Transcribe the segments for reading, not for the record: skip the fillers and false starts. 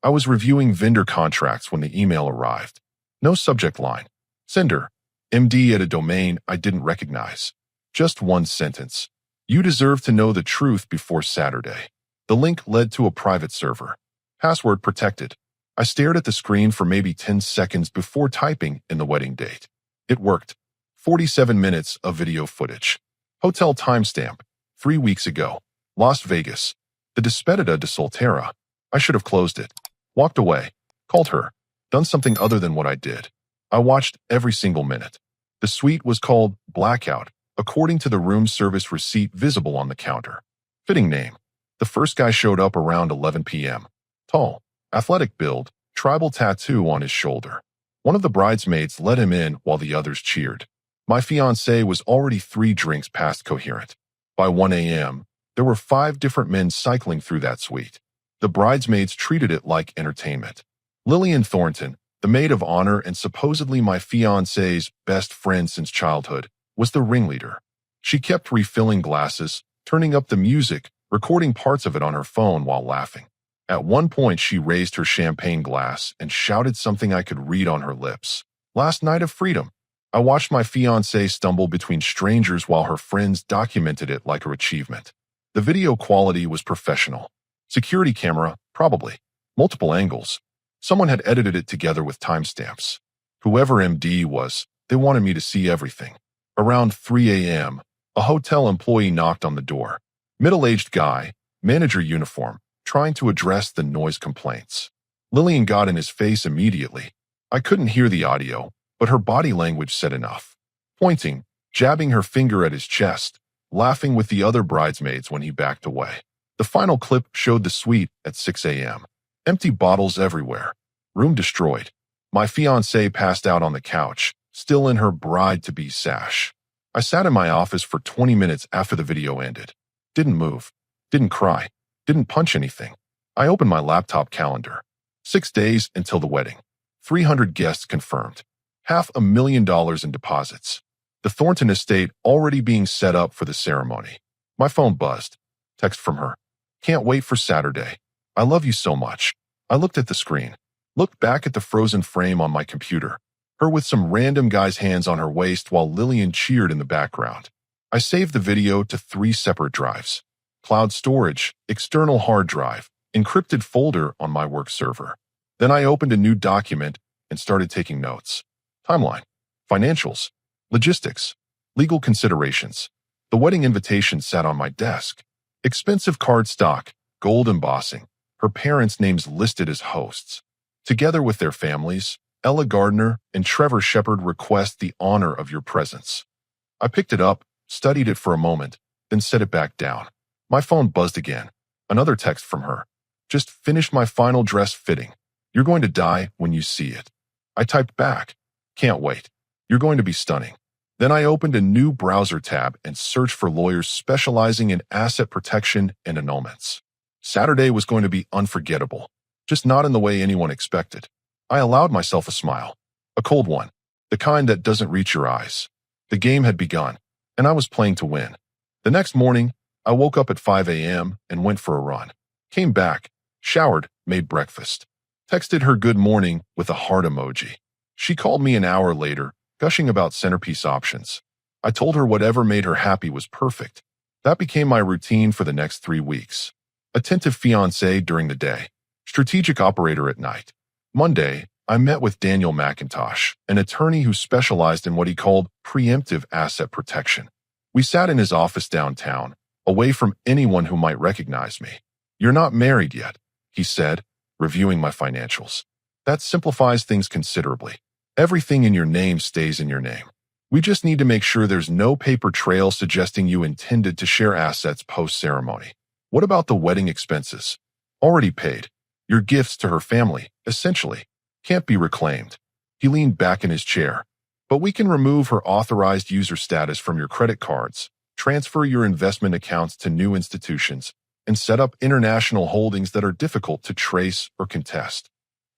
I was reviewing vendor contracts when the email arrived. No subject line. Sender, MD at a domain I didn't recognize. Just one sentence. You deserve to know the truth before Saturday. The link led to a private server. Password protected. I stared at the screen for maybe 10 seconds before typing in the wedding date. It worked. 47 minutes of video footage. Hotel timestamp. 3 weeks ago. Las Vegas. The despedida de soltera. I should have closed it. Walked away. Called her. Done something other than what I did. I watched every single minute. The suite was called Blackout, according to the room service receipt visible on the counter. Fitting name. The first guy showed up around 11 p.m. Tall, athletic build, tribal tattoo on his shoulder. One of the bridesmaids let him in while the others cheered. My fiancée was already 3 drinks past coherent. By 1 a.m., there were 5 different men cycling through that suite. The bridesmaids treated it like entertainment. Lillian Thornton, the maid of honor and supposedly my fiancé's best friend since childhood, was the ringleader. She kept refilling glasses, turning up the music, recording parts of it on her phone while laughing. At one point, she raised her champagne glass and shouted something I could read on her lips. Last night of freedom. I watched my fiancée stumble between strangers while her friends documented it like her achievement. The video quality was professional. Security camera, probably. Multiple angles. Someone had edited it together with timestamps. Whoever MD was, they wanted me to see everything. Around 3 a.m., a hotel employee knocked on the door. Middle-aged guy, manager uniform, trying to address the noise complaints. Lillian got in his face immediately. I couldn't hear the audio, but her body language said enough. Pointing, jabbing her finger at his chest, laughing with the other bridesmaids when he backed away. The final clip showed the suite at 6 a.m. Empty bottles everywhere. Room destroyed. My fiancée passed out on the couch, still in her bride-to-be sash. I sat in my office for 20 minutes after the video ended. Didn't move. Didn't cry. Didn't punch anything. I opened my laptop calendar. 6 days until the wedding. 300 guests confirmed. $500,000 in deposits. The Thornton estate already being set up for the ceremony. My phone buzzed. Text from her. Can't wait for Saturday. I love you so much. I looked at the screen. Looked back at the frozen frame on my computer. Her with some random guy's hands on her waist while Lillian cheered in the background. I saved the video to 3 separate drives. Cloud storage, external hard drive, encrypted folder on my work server. Then I opened a new document and started taking notes. Timeline, financials, logistics, legal considerations. The wedding invitation sat on my desk. Expensive cardstock, gold embossing, her parents' names listed as hosts. Together with their families, Ella Gardner and Trevor Shepard request the honor of your presence. I picked it up, studied it for a moment, then set it back down. My phone buzzed again. Another text from her. Just finished my final dress fitting. You're going to die when you see it. I typed back. Can't wait. You're going to be stunning. Then I opened a new browser tab and searched for lawyers specializing in asset protection and annulments. Saturday was going to be unforgettable, just not in the way anyone expected. I allowed myself a smile. A cold one. The kind that doesn't reach your eyes. The game had begun, and I was playing to win. The next morning, I woke up at 5 a.m. and went for a run. Came back, showered, made breakfast. Texted her good morning with a heart emoji. She called me an hour later, gushing about centerpiece options. I told her whatever made her happy was perfect. That became my routine for the next 3 weeks. Attentive fiancé during the day. Strategic operator at night. Monday, I met with Daniel McIntosh, an attorney who specialized in what he called preemptive asset protection. We sat in his office downtown, away from anyone who might recognize me. You're not married yet, he said, reviewing my financials. That simplifies things considerably. Everything in your name stays in your name. We just need to make sure there's no paper trail suggesting you intended to share assets post-ceremony. What about the wedding expenses? Already paid. Your gifts to her family, essentially, can't be reclaimed. He leaned back in his chair. But we can remove her authorized user status from your credit cards, transfer your investment accounts to new institutions, and set up international holdings that are difficult to trace or contest.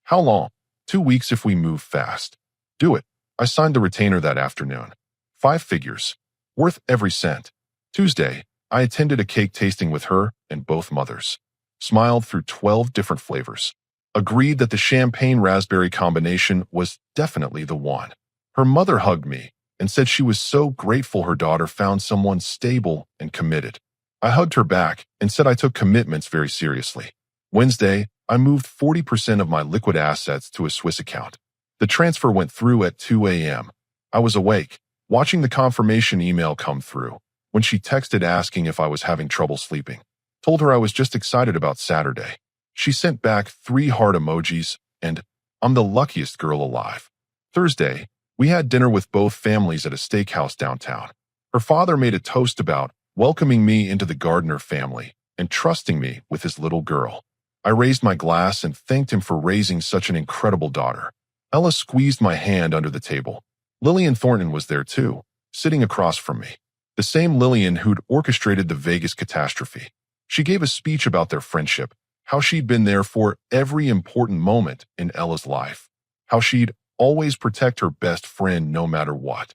How long? 2 weeks if we move fast. Do it. I signed the retainer that afternoon. 5 figures. Worth every cent. Tuesday, I attended a cake tasting with her and both mothers. Smiled through 12 different flavors. agreed that the champagne-raspberry combination was definitely the one. Her mother hugged me and said she was so grateful her daughter found someone stable and committed. I hugged her back and said I took commitments very seriously. Wednesday, I moved 40% of my liquid assets to a Swiss account. The transfer went through at 2 a.m. I was awake, watching the confirmation email come through, when she texted asking if I was having trouble sleeping. Told her I was just excited about Saturday. She sent back 3 heart emojis and, "I'm the luckiest girl alive." Thursday, we had dinner with both families at a steakhouse downtown. Her father made a toast about welcoming me into the Gardner family and trusting me with his little girl. I raised my glass and thanked him for raising such an incredible daughter. Ella squeezed my hand under the table. Lillian Thornton was there too, sitting across from me. The same Lillian who'd orchestrated the Vegas catastrophe. She gave a speech about their friendship, how she'd been there for every important moment in Ella's life, how she'd always protect her best friend no matter what.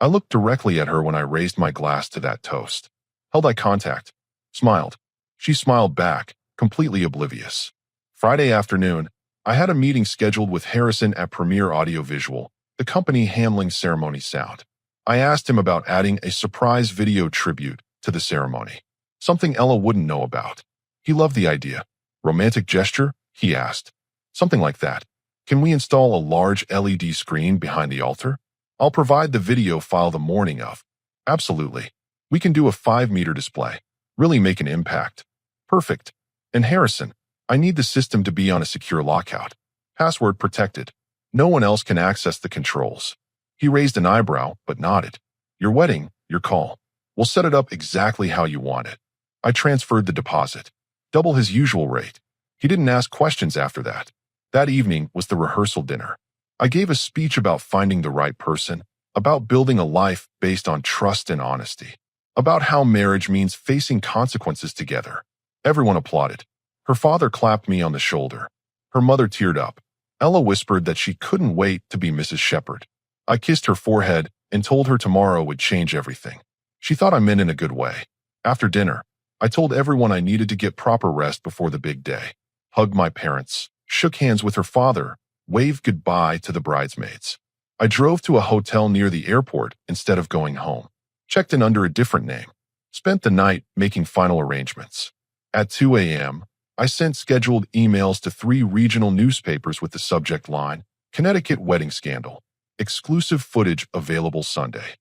I looked directly at her when I raised my glass to that toast. Held eye contact. Smiled. She smiled back, completely oblivious. Friday afternoon, I had a meeting scheduled with Harrison at Premier Audiovisual, the company handling ceremony sound. I asked him about adding a surprise video tribute to the ceremony, something Ella wouldn't know about. He loved the idea. Romantic gesture? He asked. Something like that. Can we install a large LED screen behind the altar? I'll provide the video file the morning of. Absolutely. We can do a 5-meter display. Really make an impact. Perfect. And Harrison, I need the system to be on a secure lockout. Password protected. No one else can access the controls. He raised an eyebrow, but nodded. Your wedding, your call. We'll set it up exactly how you want it. I transferred the deposit. Double his usual rate. He didn't ask questions after that. That evening was the rehearsal dinner. I gave a speech about finding the right person, about building a life based on trust and honesty, about how marriage means facing consequences together. Everyone applauded. Her father clapped me on the shoulder. Her mother teared up. Ella whispered that she couldn't wait to be Mrs. Shepherd. I kissed her forehead and told her tomorrow would change everything. She thought I meant in a good way. After dinner, I told everyone I needed to get proper rest before the big day. Hugged my parents, shook hands with her father, waved goodbye to the bridesmaids. I drove to a hotel near the airport instead of going home. Checked in under a different name. Spent the night making final arrangements. At 2 a.m., I sent scheduled emails to 3 regional newspapers with the subject line, Connecticut Wedding Scandal. Exclusive footage available Sunday.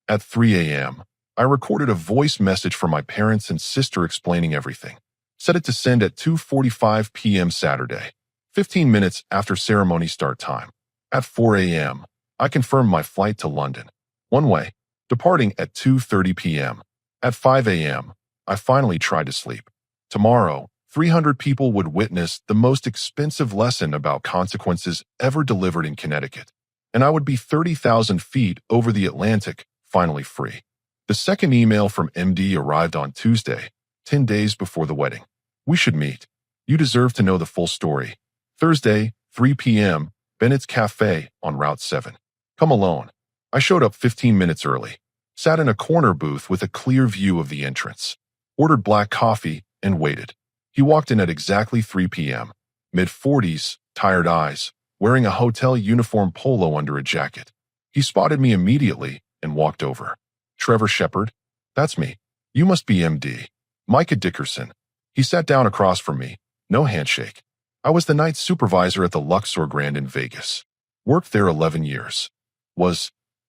At 3 a.m., I recorded a voice message for my parents and sister explaining everything. Set it to send at 2:45 p.m. Saturday, 15 minutes after ceremony start time. At 4 a.m., I confirmed my flight to London. One way, departing at 2:30 p.m. At 5 a.m., I finally tried to sleep. Tomorrow, 300 people would witness the most expensive lesson about consequences ever delivered in Connecticut. And I would be 30,000 feet over the Atlantic, finally free. The second email from MD arrived on Tuesday, 10 days before the wedding. We should meet. You deserve to know the full story. Thursday, 3 p.m., Bennett's Cafe on Route 7. Come alone. I showed up 15 minutes early. Sat in a corner booth with a clear view of the entrance. Ordered black coffee and waited. He walked in at exactly 3 p.m. Mid-40s, tired eyes, wearing a hotel uniform polo under a jacket. He spotted me immediately and walked over. Trevor Shepherd? That's me. You must be MD. Micah Dickerson. He sat down across from me. No handshake. I was the night supervisor at the Luxor Grand in Vegas. Worked there 11 years.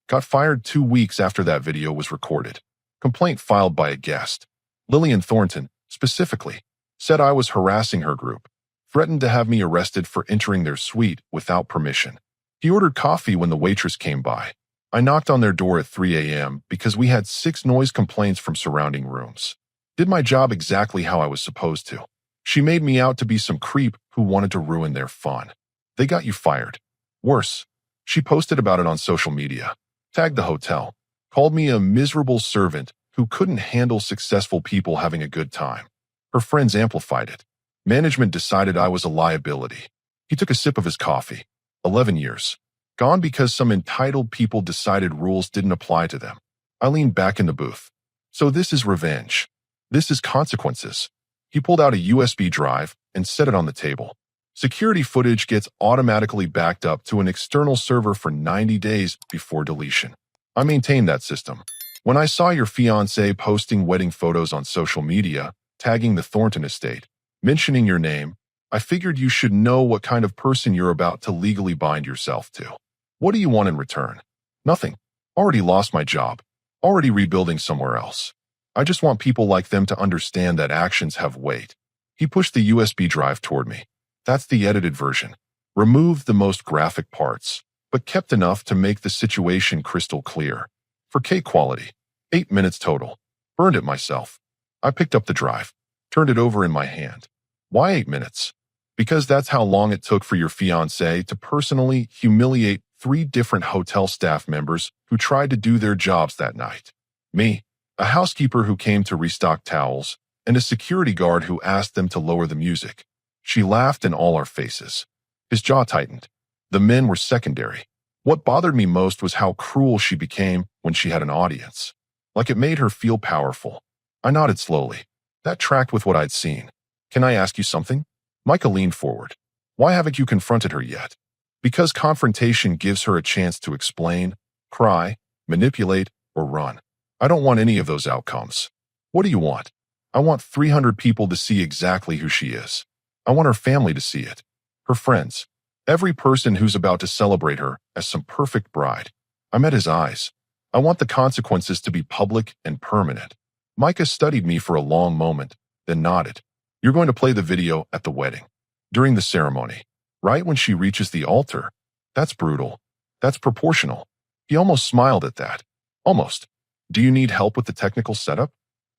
Got fired 2 weeks after that video was recorded. Complaint filed by a guest. Lillian Thornton, specifically, said I was harassing her group. Threatened to have me arrested for entering their suite without permission. He ordered coffee when the waitress came by. I knocked on their door at 3 a.m. because we had 6 noise complaints from surrounding rooms. Did my job exactly how I was supposed to. She made me out to be some creep who wanted to ruin their fun. They got you fired. Worse, she posted about it on social media. Tagged the hotel. Called me a miserable servant who couldn't handle successful people having a good time. Her friends amplified it. Management decided I was a liability. He took a sip of his coffee. 11 years. Gone because some entitled people decided rules didn't apply to them. I leaned back in the booth. So this is revenge. This is consequences. He pulled out a USB drive and set it on the table. Security footage gets automatically backed up to an external server for 90 days before deletion. I maintain that system. When I saw your fiancé posting wedding photos on social media, tagging the Thornton estate, mentioning your name, I figured you should know what kind of person you're about to legally bind yourself to. What do you want in return? Nothing. Already lost my job. Already rebuilding somewhere else. I just want people like them to understand that actions have weight. He pushed the USB drive toward me. That's the edited version. Removed the most graphic parts, but kept enough to make the situation crystal clear. For K quality. 8 minutes total. Burned it myself. I picked up the drive. Turned it over in my hand. Why 8 minutes? Because that's how long it took for your fiancé to personally humiliate 3 different hotel staff members who tried to do their jobs that night. Me, a housekeeper who came to restock towels, and a security guard who asked them to lower the music. She laughed in all our faces. His jaw tightened. The men were secondary. What bothered me most was how cruel she became when she had an audience. Like it made her feel powerful. I nodded slowly. That tracked with what I'd seen. Can I ask you something? Micah leaned forward. Why haven't you confronted her yet? Because confrontation gives her a chance to explain, cry, manipulate, or run. I don't want any of those outcomes. What do you want? I want 300 people to see exactly who she is. I want her family to see it. Her friends. Every person who's about to celebrate her as some perfect bride. I met his eyes. I want the consequences to be public and permanent. Micah studied me for a long moment, then nodded. You're going to play the video at the wedding. During the ceremony. Right when she reaches the altar. That's brutal. That's proportional. He almost smiled at that. Almost. Do you need help with the technical setup?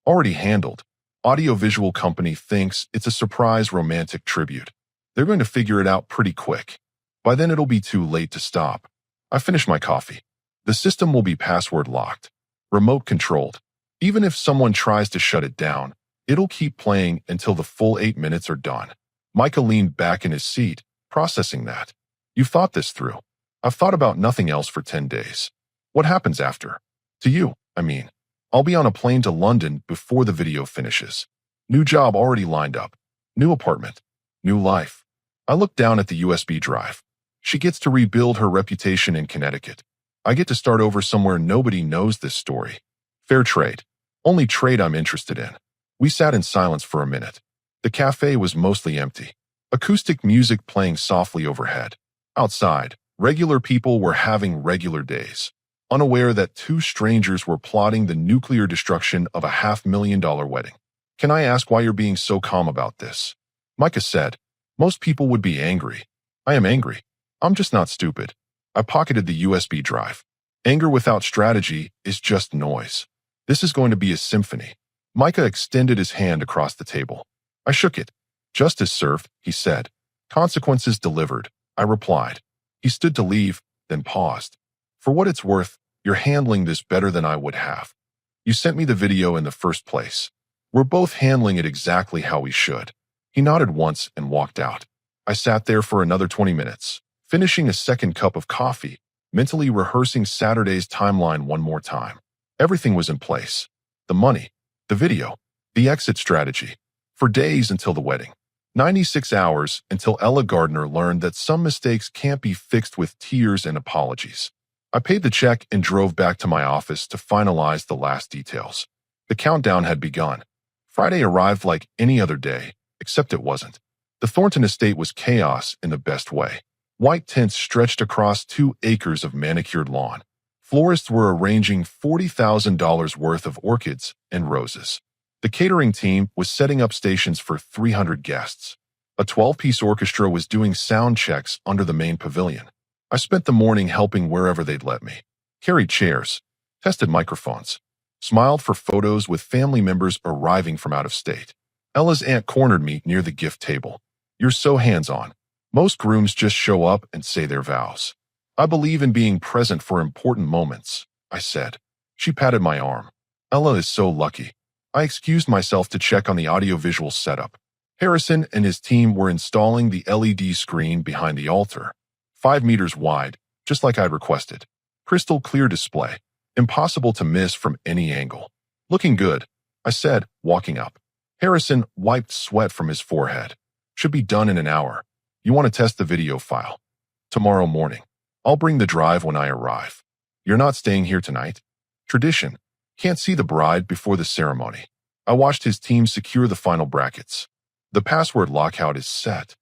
Already handled. Audiovisual company thinks it's a surprise romantic tribute. They're going to figure it out pretty quick. By then it'll be too late to stop. I finished my coffee. The system will be password locked. Remote controlled. Even if someone tries to shut it down, it'll keep playing until the full 8 minutes are done. Micah leaned back in his seat, processing that. You thought this through. I've thought about nothing else for 10 days. What happens after? To you, I mean. I'll be on a plane to London before the video finishes. New job already lined up. New apartment. New life. I look down at the USB drive. She gets to rebuild her reputation in Connecticut. I get to start over somewhere nobody knows this story. Fair trade. Only trade I'm interested in. We sat in silence for a minute. The cafe was mostly empty. Acoustic music playing softly overhead. Outside, regular people were having regular days, unaware that 2 strangers were plotting the nuclear destruction of a $500,000 wedding. Can I ask why you're being so calm about this? Micah said, most people would be angry. I am angry. I'm just not stupid. I pocketed the USB drive. Anger without strategy is just noise. This is going to be a symphony. Micah extended his hand across the table. I shook it. Justice served, he said. Consequences delivered, I replied. He stood to leave, then paused. For what it's worth, you're handling this better than I would have. You sent me the video in the first place. We're both handling it exactly how we should. He nodded once and walked out. I sat there for another 20 minutes, finishing a second cup of coffee, mentally rehearsing Saturday's timeline one more time. Everything was in place. The money, the video, the exit strategy. For days until the wedding. 96 hours until Ella Gardner learned that some mistakes can't be fixed with tears and apologies. I paid the check and drove back to my office to finalize the last details. The countdown had begun. Friday arrived like any other day, except it wasn't. The Thornton estate was chaos in the best way. White tents stretched across 2 acres of manicured lawn. Florists were arranging $40,000 worth of orchids and roses. The catering team was setting up stations for 300 guests. A 12-piece orchestra was doing sound checks under the main pavilion. I spent the morning helping wherever they'd let me. Carried chairs, tested microphones, smiled for photos with family members arriving from out of state. Ella's aunt cornered me near the gift table. You're so hands-on. Most grooms just show up and say their vows. I believe in being present for important moments, I said. She patted my arm. Ella is so lucky. I excused myself to check on the audiovisual setup. Harrison and his team were installing the LED screen behind the altar. 5 meters wide, just like I'd requested. Crystal clear display. Impossible to miss from any angle. Looking good, I said, walking up. Harrison wiped sweat from his forehead. Should be done in an hour. You want to test the video file? Tomorrow morning. I'll bring the drive when I arrive. You're not staying here tonight? Tradition. Can't see the bride before the ceremony. I watched his team secure the final brackets. The password lockout is set.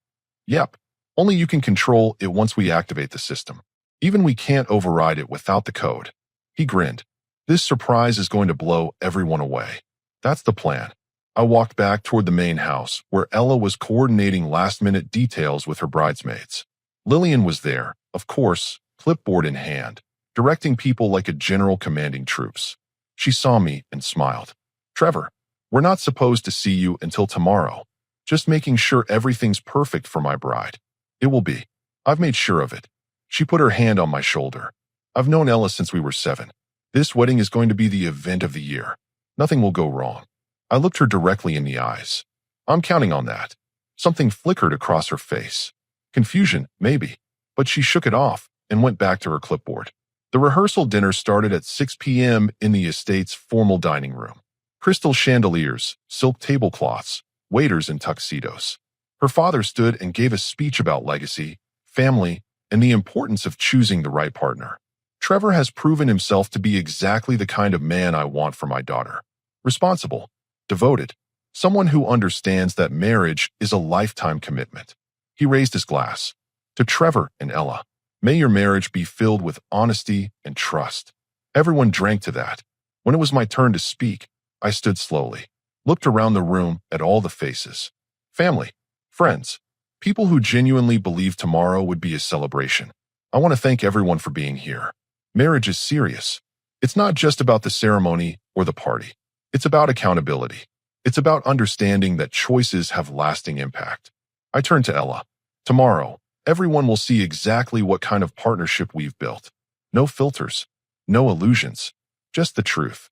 Yep. Only you can control it once we activate the system. Even we can't override it without the code. He grinned. This surprise is going to blow everyone away. That's the plan. I walked back toward the main house, where Ella was coordinating last-minute details with her bridesmaids. Lillian was there, of course, clipboard in hand, directing people like a general commanding troops. She saw me and smiled. Trevor, we're not supposed to see you until tomorrow. Just making sure everything's perfect for my bride. It will be. I've made sure of it. She put her hand on my shoulder. I've known Ella since we were 7. This wedding is going to be the event of the year. Nothing will go wrong. I looked her directly in the eyes. I'm counting on that. Something flickered across her face. Confusion, maybe. But she shook it off and went back to her clipboard. The rehearsal dinner started at 6 p.m. in the estate's formal dining room. Crystal chandeliers, silk tablecloths, waiters in tuxedos. Her father stood and gave a speech about legacy, family, and the importance of choosing the right partner. Trevor has proven himself to be exactly the kind of man I want for my daughter. Responsible, devoted, someone who understands that marriage is a lifetime commitment. He raised his glass. To Trevor and Ella, may your marriage be filled with honesty and trust. Everyone drank to that. When it was my turn to speak, I stood slowly, looked around the room at all the faces. Family, friends, people who genuinely believe tomorrow would be a celebration. I want to thank everyone for being here. Marriage is serious. It's not just about the ceremony or the party. It's about accountability. It's about understanding that choices have lasting impact. I turned to Ella. Tomorrow, everyone will see exactly what kind of partnership we've built. No filters, no illusions, just the truth.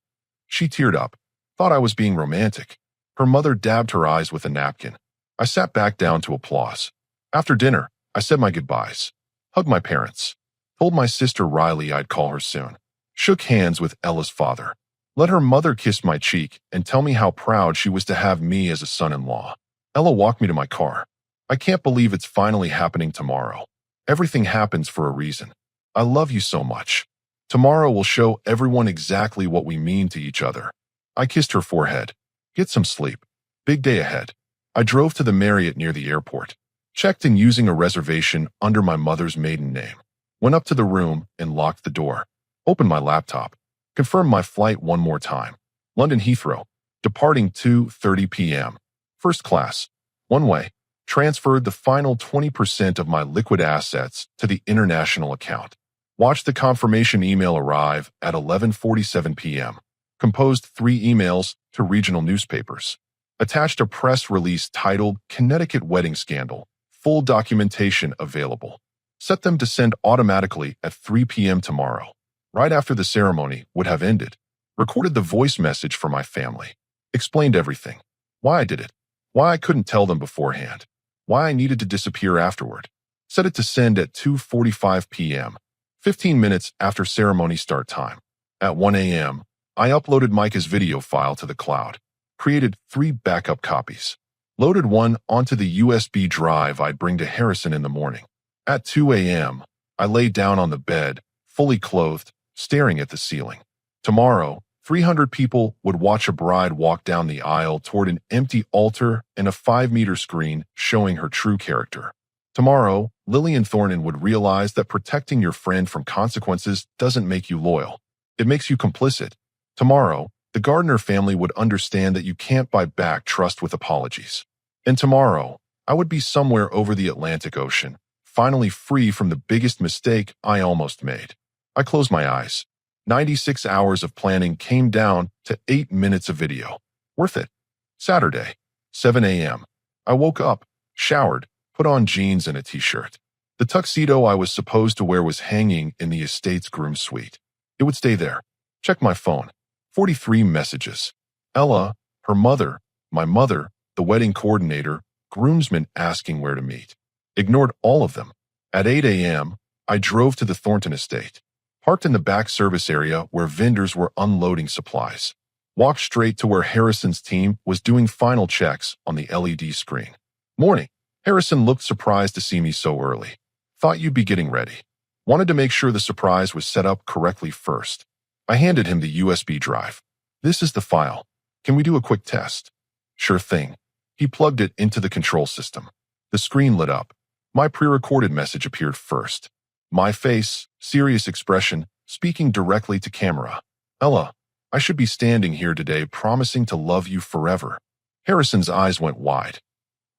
She teared up, thought I was being romantic. Her mother dabbed her eyes with a napkin. I sat back down to applause. After dinner, I said my goodbyes, hugged my parents, told my sister Riley I'd call her soon, shook hands with Ella's father, let her mother kiss my cheek and tell me how proud she was to have me as a son-in-law. Ella walked me to my car. I can't believe it's finally happening tomorrow. Everything happens for a reason. I love you so much. Tomorrow will show everyone exactly what we mean to each other. I kissed her forehead. Get some sleep. Big day ahead. I drove to the Marriott near the airport. Checked in using a reservation under my mother's maiden name. Went up to the room and locked the door. Opened my laptop. Confirmed my flight one more time. London Heathrow. Departing 2:30 p.m. First class. One way. Transferred the final 20% of my liquid assets to the international account. Watched the confirmation email arrive at 11:47 p.m. Composed 3 emails to regional newspapers. Attached a press release titled Connecticut Wedding Scandal. Full documentation available. Set them to send automatically at 3 p.m. tomorrow, right after the ceremony would have ended. Recorded the voice message for my family. Explained everything. Why I did it. Why I couldn't tell them beforehand. Why I needed to disappear afterward. Set it to send at 2:45 p.m., 15 minutes after ceremony start time. At 1 a.m., I uploaded Micah's video file to the cloud. Created 3 backup copies. Loaded one onto the USB drive I'd bring to Harrison in the morning. At 2 a.m., I laid down on the bed, fully clothed, staring at the ceiling. Tomorrow, 300 people would watch a bride walk down the aisle toward an empty altar and a 5-meter screen showing her true character. Tomorrow, Lillian Thornton would realize that protecting your friend from consequences doesn't make you loyal. It makes you complicit. Tomorrow, the Gardner family would understand that you can't buy back trust with apologies. And tomorrow, I would be somewhere over the Atlantic Ocean, finally free from the biggest mistake I almost made. I closed my eyes. 96 hours of planning came down to 8 minutes of video. Worth it. Saturday, 7 a.m. I woke up, showered, put on jeans and a t-shirt. The tuxedo I was supposed to wear was hanging in the estate's groom suite. It would stay there. Check my phone. 43 messages. Ella, her mother, my mother, the wedding coordinator, groomsmen asking where to meet. Ignored all of them. At 8 a.m., I drove to the Thornton estate. Parked in the back service area where vendors were unloading supplies. Walked straight to where Harrison's team was doing final checks on the LED screen. Morning. Harrison looked surprised to see me so early. Thought you'd be getting ready. Wanted to make sure the surprise was set up correctly first. I handed him the USB drive. This is the file. Can we do a quick test? Sure thing. He plugged it into the control system. The screen lit up. My pre-recorded message appeared first. My face, serious expression, speaking directly to camera. Ella, I should be standing here today promising to love you forever. Harrison's eyes went wide.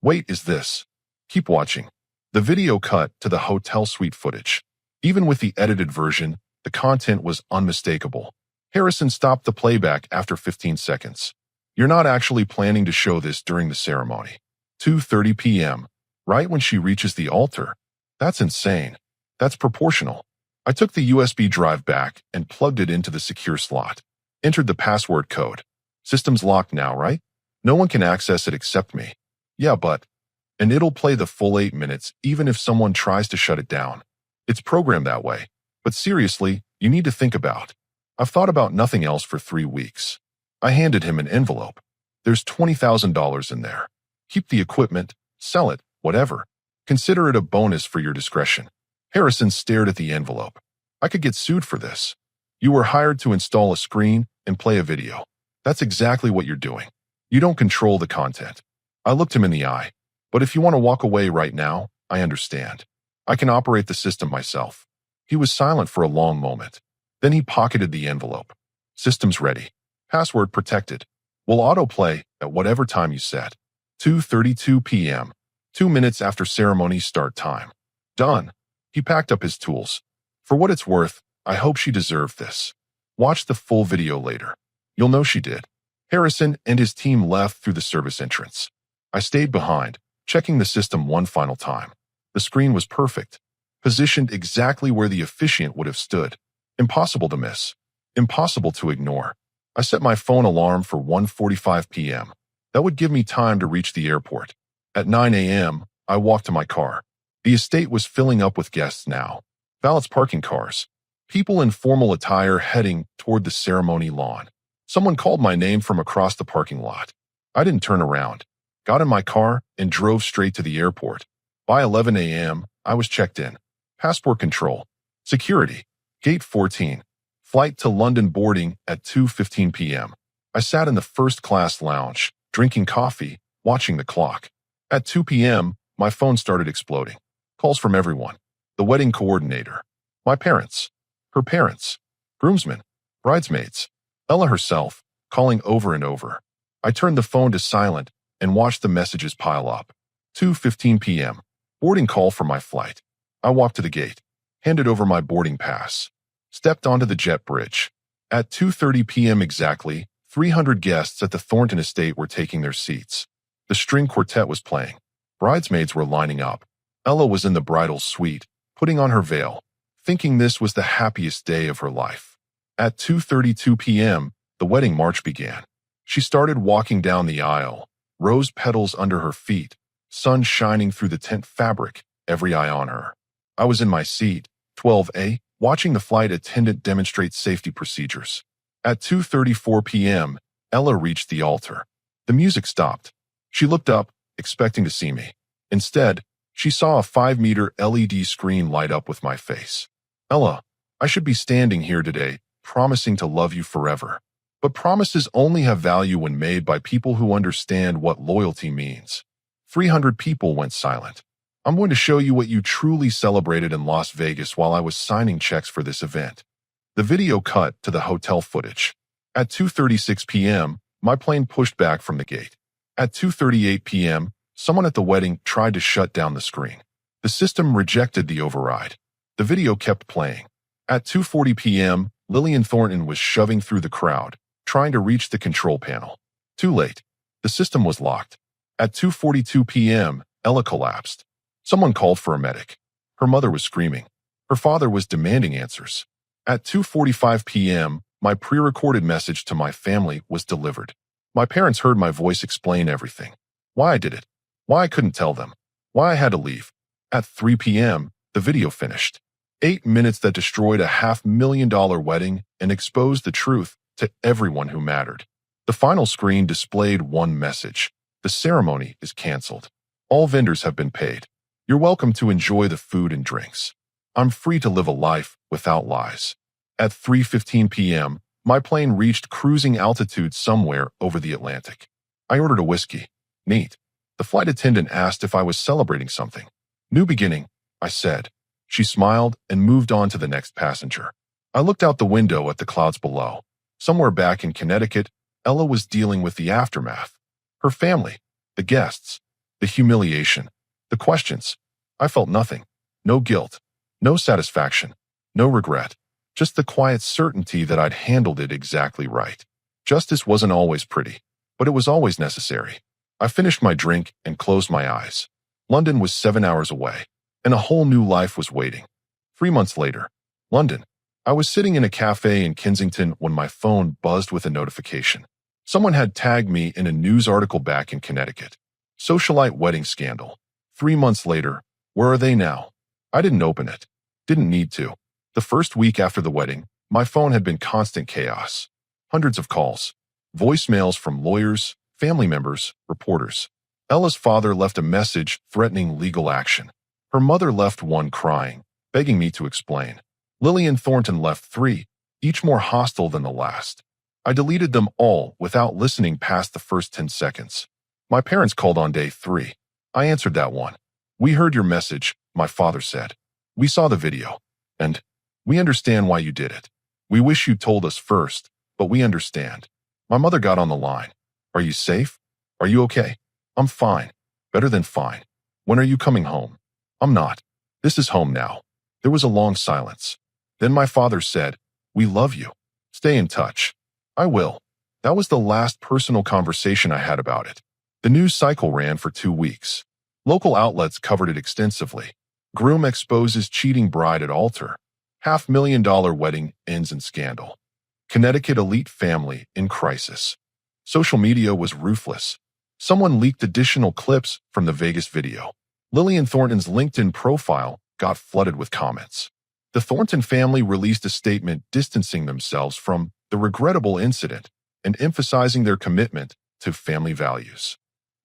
Wait, is this? Keep watching. The video cut to the hotel suite footage. Even with the edited version, the content was unmistakable. Harrison stopped the playback after 15 seconds. You're not actually planning to show this during the ceremony. 2:30 p.m., right when she reaches the altar. That's insane. That's proportional. I took the USB drive back and plugged it into the secure slot. Entered the password code. System's locked now, right? No one can access it except me. Yeah, but... And it'll play the full 8 minutes even if someone tries to shut it down. It's programmed that way. But seriously, you need to think about. I've thought about nothing else for 3 weeks. I handed him an envelope. There's $20,000 in there. Keep the equipment, sell it, whatever. Consider it a bonus for your discretion. Harrison stared at the envelope. I could get sued for this. You were hired to install a screen and play a video. That's exactly what you're doing. You don't control the content. I looked him in the eye. But if you want to walk away right now, I understand. I can operate the system myself. He was silent for a long moment. Then he pocketed the envelope. System's ready. Password protected. Will autoplay at whatever time you set. 2:32 p.m. 2 minutes after ceremony start time. Done. He packed up his tools. For what it's worth, I hope she deserved this. Watch the full video later. You'll know she did. Harrison and his team left through the service entrance. I stayed behind, checking the system one final time. The screen was perfect. Positioned exactly where the officiant would have stood. Impossible to miss. Impossible to ignore. I set my phone alarm for 1:45 p.m. That would give me time to reach the airport. At 9 a.m., I walked to my car. The estate was filling up with guests now. Valets parking cars. People in formal attire heading toward the ceremony lawn. Someone called my name from across the parking lot. I didn't turn around. Got in my car and drove straight to the airport. By 11 a.m., I was checked in. Passport control. Security. Gate 14. Flight to London boarding at 2:15 p.m. I sat in the first-class lounge, drinking coffee, watching the clock. At 2 p.m., my phone started exploding. Calls from everyone. The wedding coordinator. My parents. Her parents. Groomsmen. Bridesmaids. Ella herself, calling over and over. I turned the phone to silent and watched the messages pile up. 2:15 p.m. Boarding call for my flight. I walked to the gate. Handed over my boarding pass. Stepped onto the jet bridge. At 2:30 p.m. exactly, 300 guests at the Thornton estate were taking their seats. The string quartet was playing. Bridesmaids were lining up. Ella was in the bridal suite, putting on her veil, thinking this was the happiest day of her life. At 2:32 p.m., the wedding march began. She started walking down the aisle, rose petals under her feet, sun shining through the tent fabric, every eye on her. I was in my seat, 12A, watching the flight attendant demonstrate safety procedures. At 2:34 p.m., Ella reached the altar. The music stopped. She looked up, expecting to see me. Instead, she saw a 5-meter LED screen light up with my face. Ella, I should be standing here today, promising to love you forever. But promises only have value when made by people who understand what loyalty means. 300 people went silent. I'm going to show you what you truly celebrated in Las Vegas while I was signing checks for this event. The video cut to the hotel footage. At 2:36 p.m., my plane pushed back from the gate. At 2:38 p.m., someone at the wedding tried to shut down the screen. The system rejected the override. The video kept playing. At 2:40 p.m., Lillian Thornton was shoving through the crowd, trying to reach the control panel. Too late. The system was locked. At 2:42 p.m., Ella collapsed. Someone called for a medic. Her mother was screaming. Her father was demanding answers. At 2:45 p.m., my pre-recorded message to my family was delivered. My parents heard my voice explain everything. Why I did it. Why I couldn't tell them. Why I had to leave. At 3 p.m., the video finished. 8 minutes that destroyed a $500,000 wedding and exposed the truth to everyone who mattered. The final screen displayed one message. The ceremony is canceled. All vendors have been paid. You're welcome to enjoy the food and drinks. I'm free to live a life without lies. At 3:15 p.m., my plane reached cruising altitude somewhere over the Atlantic. I ordered a whiskey. Neat. The flight attendant asked if I was celebrating something. New beginning, I said. She smiled and moved on to the next passenger. I looked out the window at the clouds below. Somewhere back in Connecticut, Ella was dealing with the aftermath. Her family, the guests, the humiliation, the questions. I felt nothing. No guilt. No satisfaction. No regret. Just the quiet certainty that I'd handled it exactly right. Justice wasn't always pretty, but it was always necessary. I finished my drink and closed my eyes. London was 7 hours away, and a whole new life was waiting. 3 months later, London. I was sitting in a cafe in Kensington when my phone buzzed with a notification. Someone had tagged me in a news article back in Connecticut. Socialite wedding scandal. 3 months later, where are they now? I didn't open it. Didn't need to. The first week after the wedding, my phone had been constant chaos. Hundreds of calls. Voicemails from lawyers, family members, reporters. Ella's father left a message threatening legal action. Her mother left one crying, begging me to explain. Lillian Thornton left 3, each more hostile than the last. I deleted them all without listening past the first 10 seconds. My parents called on day 3. I answered that one. We heard your message, my father said. We saw the video. And we understand why you did it. We wish you told us first, but we understand. My mother got on the line. Are you safe? Are you okay? I'm fine. Better than fine. When are you coming home? I'm not. This is home now. There was a long silence. Then my father said, we love you. Stay in touch. I will. That was the last personal conversation I had about it. The news cycle ran for 2 weeks. Local outlets covered it extensively. Groom exposes cheating bride at altar. $500,000 wedding ends in scandal. Connecticut elite family in crisis. Social media was ruthless. Someone leaked additional clips from the Vegas video. Lillian Thornton's LinkedIn profile got flooded with comments. The Thornton family released a statement distancing themselves from the regrettable incident and emphasizing their commitment to family values.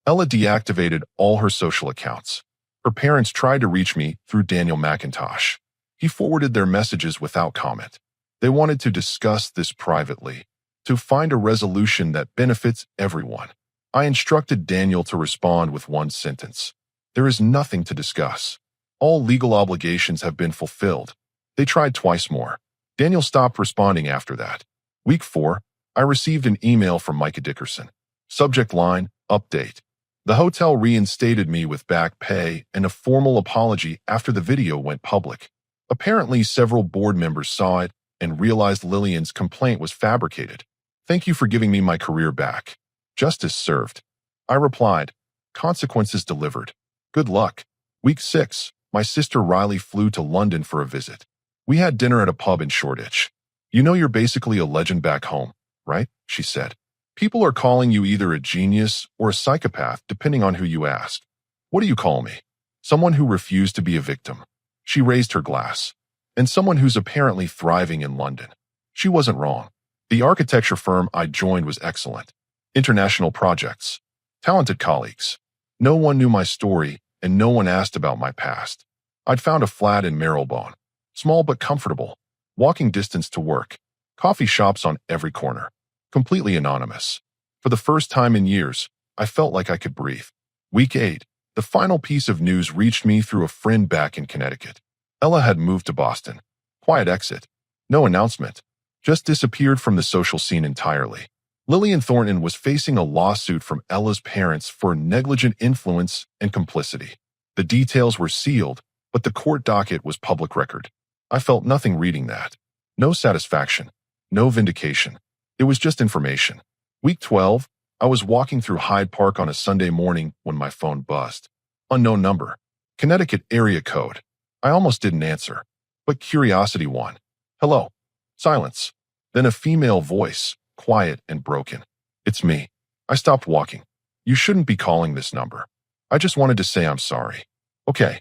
Ella deactivated all her social accounts. Her parents tried to reach me through Daniel McIntosh. He forwarded their messages without comment. They wanted to discuss this privately, to find a resolution that benefits everyone. I instructed Daniel to respond with one sentence. There is nothing to discuss. All legal obligations have been fulfilled. They tried twice more. Daniel stopped responding after that. Week 4, I received an email from Micah Dickerson. Subject line, update. The hotel reinstated me with back pay and a formal apology after the video went public. Apparently, several board members saw it and realized Lillian's complaint was fabricated. Thank you for giving me my career back. Justice served. I replied, consequences delivered. Good luck. Week 6, my sister Riley flew to London for a visit. We had dinner at a pub in Shoreditch. You know you're basically a legend back home, right? She said. People are calling you either a genius or a psychopath depending on who you ask. What do you call me? Someone who refused to be a victim. She raised her glass. And someone who's apparently thriving in London. She wasn't wrong. The architecture firm I joined was excellent. International projects. Talented colleagues. No one knew my story and no one asked about my past. I'd found a flat in Marylebone. Small but comfortable. Walking distance to work. Coffee shops on every corner. Completely anonymous. For the first time in years, I felt like I could breathe. Week 8, the final piece of news reached me through a friend back in Connecticut. Ella had moved to Boston. Quiet exit. No announcement. Just disappeared from the social scene entirely. Lillian Thornton was facing a lawsuit from Ella's parents for negligent influence and complicity. The details were sealed, but the court docket was public record. I felt nothing reading that. No satisfaction. No vindication. It was just information. Week 12, I was walking through Hyde Park on a Sunday morning when my phone buzzed. Unknown number. Connecticut area code. I almost didn't answer, but curiosity won. Hello. Silence. Then a female voice, quiet and broken. It's me. I stopped walking. You shouldn't be calling this number. I just wanted to say I'm sorry. Okay.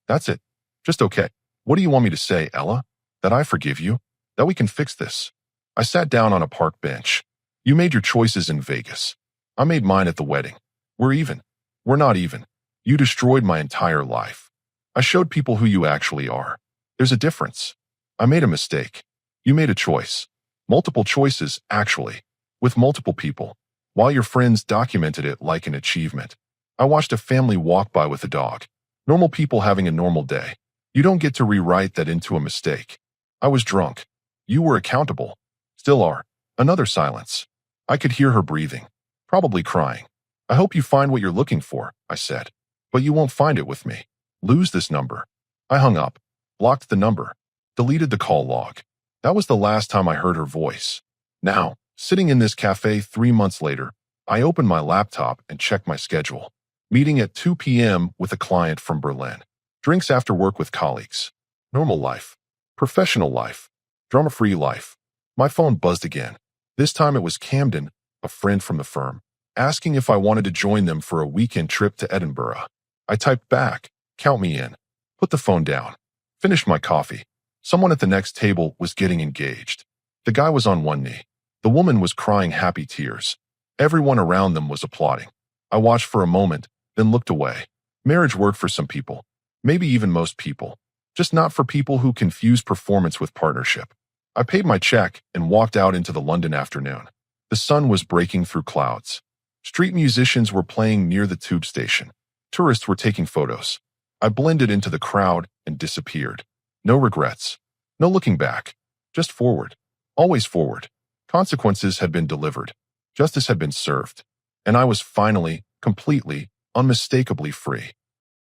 That's it. Just okay. What do you want me to say, Ella? That I forgive you? That we can fix this? I sat down on a park bench. You made your choices in Vegas. I made mine at the wedding. We're even. We're not even. You destroyed my entire life. I showed people who you actually are. There's a difference. I made a mistake. You made a choice. Multiple choices, actually, with multiple people, while your friends documented it like an achievement. I watched a family walk by with a dog. Normal people having a normal day. You don't get to rewrite that into a mistake. I was drunk. You were accountable. Still are. Another silence. I could hear her breathing. Probably crying. I hope you find what you're looking for, I said. But you won't find it with me. Lose this number. I hung up. Blocked the number. Deleted the call log. That was the last time I heard her voice. Now, sitting in this cafe 3 months later, I opened my laptop and checked my schedule. Meeting at 2 p.m. with a client from Berlin. Drinks after work with colleagues. Normal life. Professional life. Drama-free life. My phone buzzed again. This time it was Camden, a friend from the firm, asking if I wanted to join them for a weekend trip to Edinburgh. I typed back, count me in. Put the phone down. Finished my coffee. Someone at the next table was getting engaged. The guy was on one knee. The woman was crying happy tears. Everyone around them was applauding. I watched for a moment, then looked away. Marriage worked for some people. Maybe even most people. Just not for people who confuse performance with partnership. I paid my check and walked out into the London afternoon. The sun was breaking through clouds. Street musicians were playing near the tube station. Tourists were taking photos. I blended into the crowd and disappeared. No regrets. No looking back. Just forward. Always forward. Consequences had been delivered. Justice had been served. And I was finally, completely, unmistakably free.